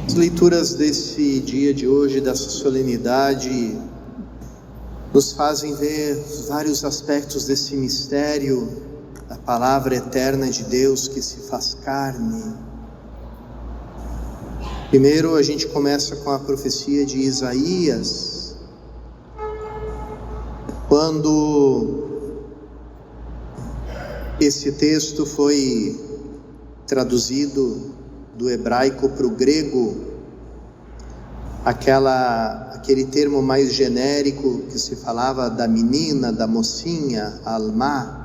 As leituras desse dia de hoje, dessa solenidade, nos fazem ver vários aspectos desse mistério da palavra eterna de Deus que se faz carne. Primeiro a gente começa com a profecia de Isaías, quando esse texto foi traduzido do hebraico para o grego, aquele termo mais genérico que se falava da menina, da mocinha, alma,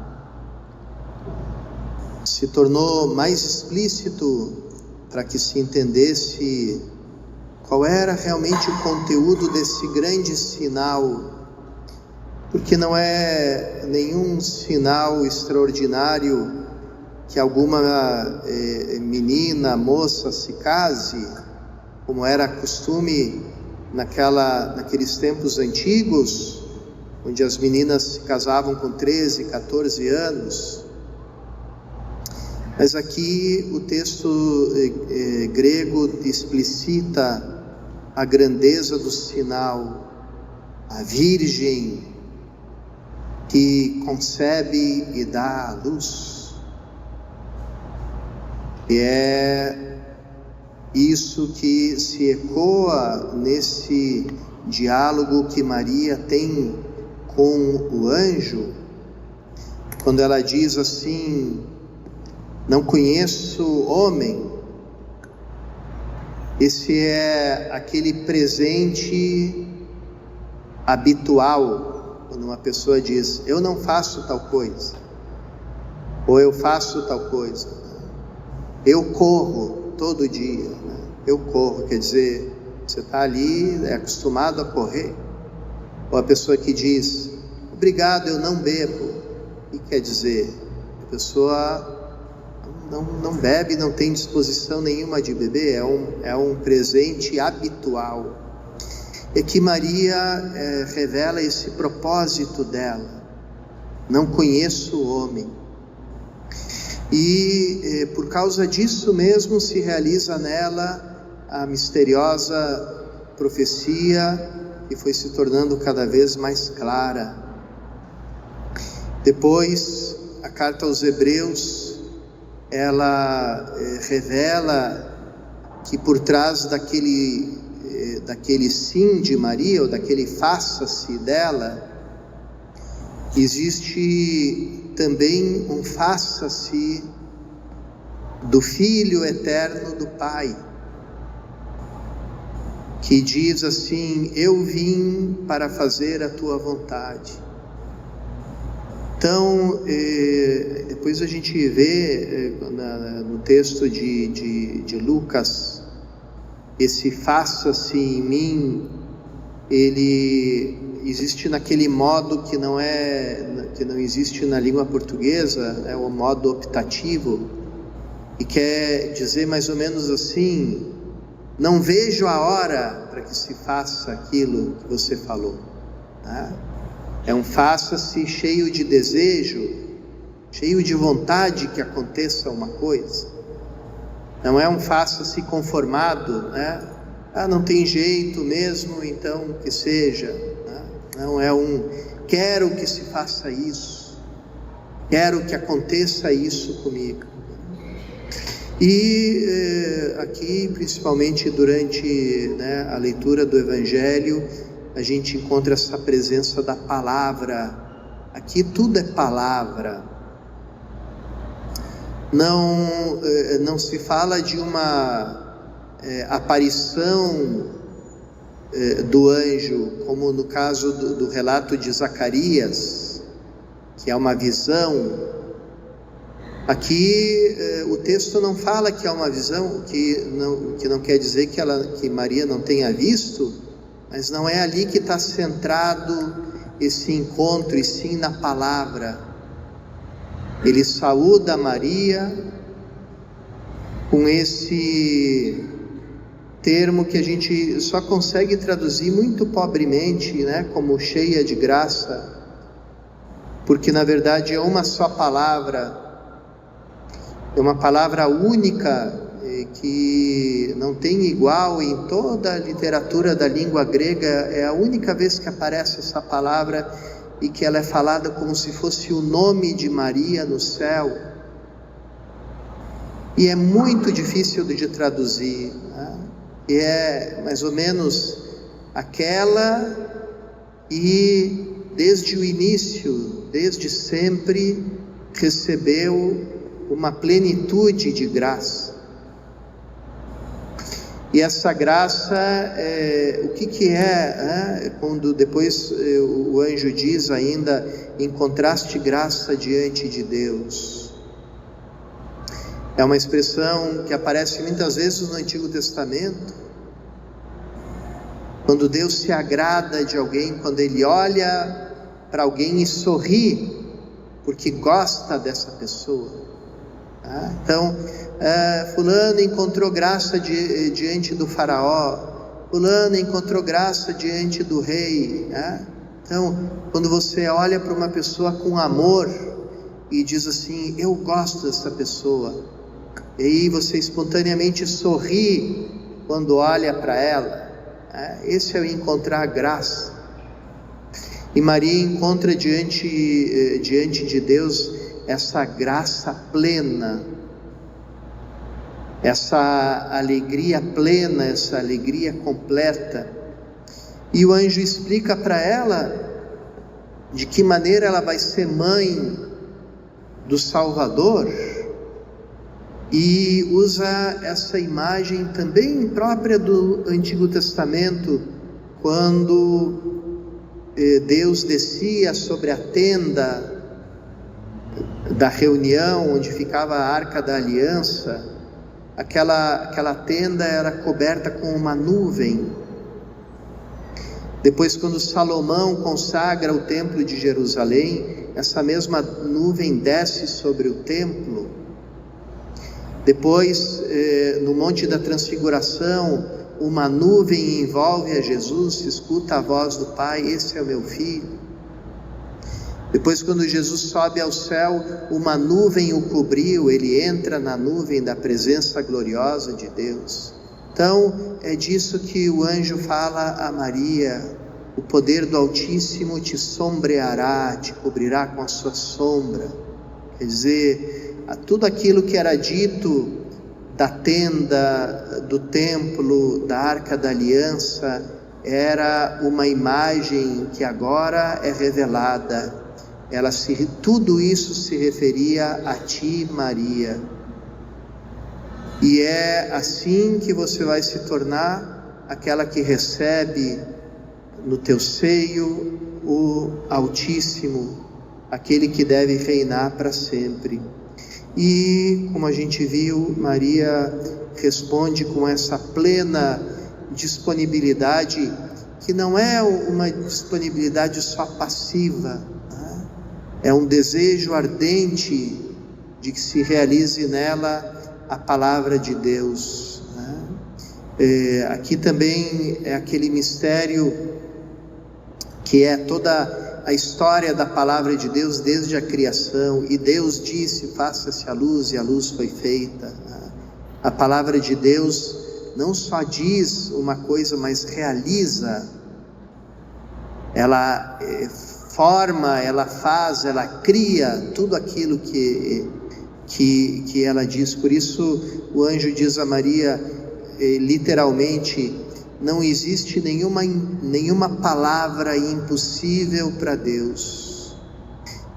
se tornou mais explícito para que se entendesse qual era realmente o conteúdo desse grande sinal, porque não é nenhum sinal extraordinário que alguma menina, moça se case, como era costume naqueles tempos antigos, onde as meninas se casavam com 13, 14 anos. Mas aqui o texto grego explicita a grandeza do sinal, a virgem que concebe e dá à luz. E é isso que se ecoa nesse diálogo que Maria tem com o anjo, quando ela diz assim: não conheço homem. Esse é aquele presente habitual, quando uma pessoa diz: eu não faço tal coisa, ou eu faço tal coisa. Eu corro todo dia, né? Eu corro, quer dizer, você está ali, é acostumado a correr. Ou a pessoa que diz: obrigado, eu não bebo. O que quer dizer? A pessoa não bebe, não tem disposição nenhuma de beber, é um presente habitual. E que Maria revela esse propósito dela: não conheço o homem. E por causa disso mesmo se realiza nela a misteriosa profecia que foi se tornando cada vez mais clara. Depois, a carta aos Hebreus, ela revela que por trás daquele sim de Maria, ou daquele faça-se dela, existe também um faça-se do Filho eterno do Pai, que diz assim: eu vim para fazer a tua vontade. Então, depois a gente vê no texto de Lucas, esse faça-se em mim, ele existe naquele modo que não existe na língua portuguesa, é o modo optativo, e quer dizer mais ou menos assim: não vejo a hora para que se faça aquilo que você falou, tá? É um faça-se cheio de desejo, cheio de vontade que aconteça uma coisa. Não é um faça-se conformado, né? Não tem jeito mesmo, então que seja, né? Não é quero que se faça isso, quero que aconteça isso comigo. E aqui, principalmente durante a leitura do Evangelho, a gente encontra essa presença da palavra. Aqui tudo é palavra. Não se fala de uma aparição do anjo, como no caso do relato de Zacarias, que é uma visão. Aqui o texto não fala que é uma visão, que não quer dizer que Maria não tenha visto, mas não é ali que está centrado esse encontro, e sim na palavra. Ele saúda Maria com esse termo que a gente só consegue traduzir muito pobremente, como cheia de graça, porque na verdade é uma só palavra, é uma palavra única que não tem igual em toda a literatura da língua grega. É a única vez que aparece essa palavra e que ela é falada como se fosse o nome de Maria no céu. E é muito difícil de traduzir, né? E é mais ou menos aquela, e desde o início, desde sempre, recebeu uma plenitude de graça. E essa graça, o que é, quando depois o anjo diz ainda: encontraste graça diante de Deus. É uma expressão que aparece muitas vezes no Antigo Testamento, quando Deus se agrada de alguém, quando Ele olha para alguém e sorri, porque gosta dessa pessoa. Então, fulano encontrou graça diante do faraó, fulano encontrou graça diante do rei. Então, quando você olha para uma pessoa com amor e diz assim: eu gosto dessa pessoa, e aí você espontaneamente sorri quando olha para ela, esse é o encontrar graça. E Maria encontra diante de Deus essa graça plena, essa alegria plena, essa alegria completa. E o anjo explica para ela de que maneira ela vai ser mãe do Salvador, e usa essa imagem também própria do Antigo Testamento, quando Deus descia sobre a tenda da reunião, onde ficava a Arca da Aliança. Aquela tenda era coberta com uma nuvem. Depois, quando Salomão consagra o templo de Jerusalém, essa mesma nuvem desce sobre o templo. Depois, no Monte da Transfiguração, uma nuvem envolve a Jesus, se escuta a voz do Pai: esse é o meu filho. Depois, quando Jesus sobe ao céu, uma nuvem o cobriu, ele entra na nuvem da presença gloriosa de Deus. Então, é disso que o anjo fala a Maria: o poder do Altíssimo te sombreará, te cobrirá com a sua sombra. Quer dizer, tudo aquilo que era dito da tenda, do templo, da Arca da Aliança, era uma imagem que agora é revelada. Tudo isso se referia a ti, Maria. E é assim que você vai se tornar aquela que recebe no teu seio o Altíssimo, aquele que deve reinar para sempre. E, como a gente viu, Maria responde com essa plena disponibilidade, que não é uma disponibilidade só passiva, é um desejo ardente de que se realize nela a palavra de Deus. Aqui também é aquele mistério que é toda a história da palavra de Deus desde a criação. E Deus disse: faça-se a luz, e a luz foi feita. A palavra de Deus não só diz uma coisa, mas realiza. Ela forma, ela faz, ela cria tudo aquilo que ela diz. Por isso o anjo diz a Maria, literalmente: não existe nenhuma palavra impossível para Deus.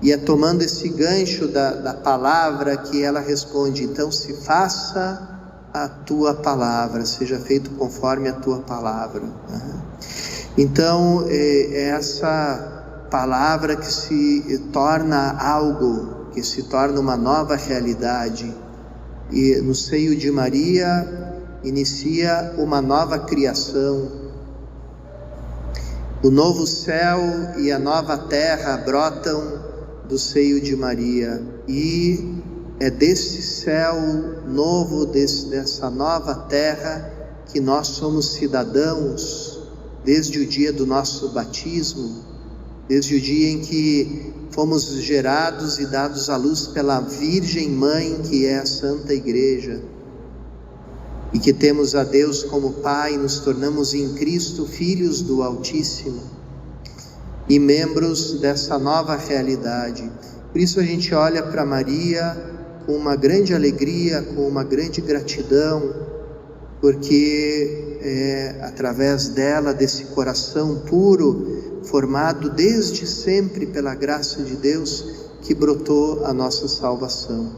E é tomando esse gancho da palavra que ela responde: então se faça a tua palavra, seja feito conforme a tua palavra. Então é essa palavra que se torna algo, que se torna uma nova realidade. E no seio de Maria inicia uma nova criação. O novo céu e a nova terra brotam do seio de Maria, e é desse céu novo, dessa nova terra, que nós somos cidadãos desde o dia do nosso batismo, desde o dia em que fomos gerados e dados à luz pela Virgem Mãe, que é a Santa Igreja. e que temos a Deus como Pai, nos tornamos em Cristo filhos do Altíssimo e membros dessa nova realidade. Por isso a gente olha para Maria com uma grande alegria, com uma grande gratidão, porque é através dela, desse coração puro, formado desde sempre pela graça de Deus, que brotou a nossa salvação.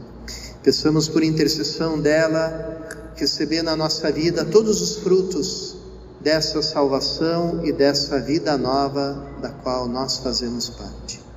Peçamos por intercessão dela, receber na nossa vida todos os frutos dessa salvação e dessa vida nova da qual nós fazemos parte.